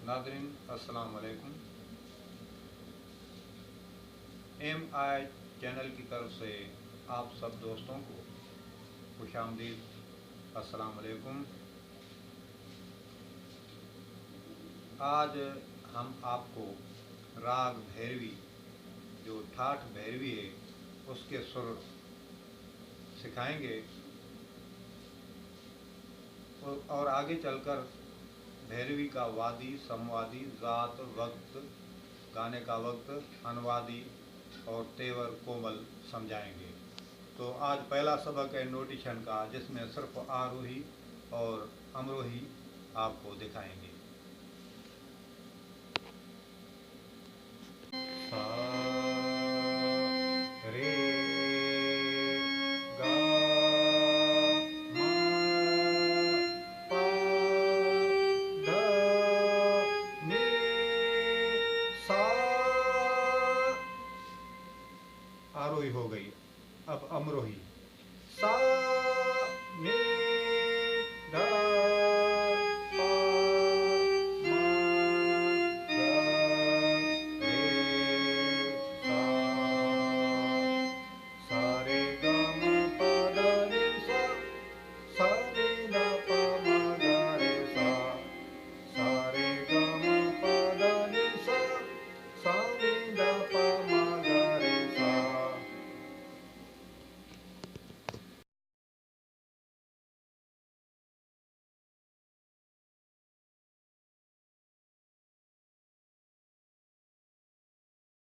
नाज़रीन अस्सलाम वालेकुम। MI चैनल की तरफ से आप सब दोस्तों को खुशामदीद, अस्सलाम वालेकुम। आज हम आपको राग भैरवी, जो ठाठ भैरवी है, उसके सुर सिखाएंगे और आगे चलकर भैरवी का वादी, समवादी, ज़ात, वक्त, गाने का वक्त, अनुवादी और तेवर कोमल समझाएंगे। तो आज पहला सबक है नोटेशन का, जिसमें सिर्फ आरोही और अमरोही आपको दिखाएंगे।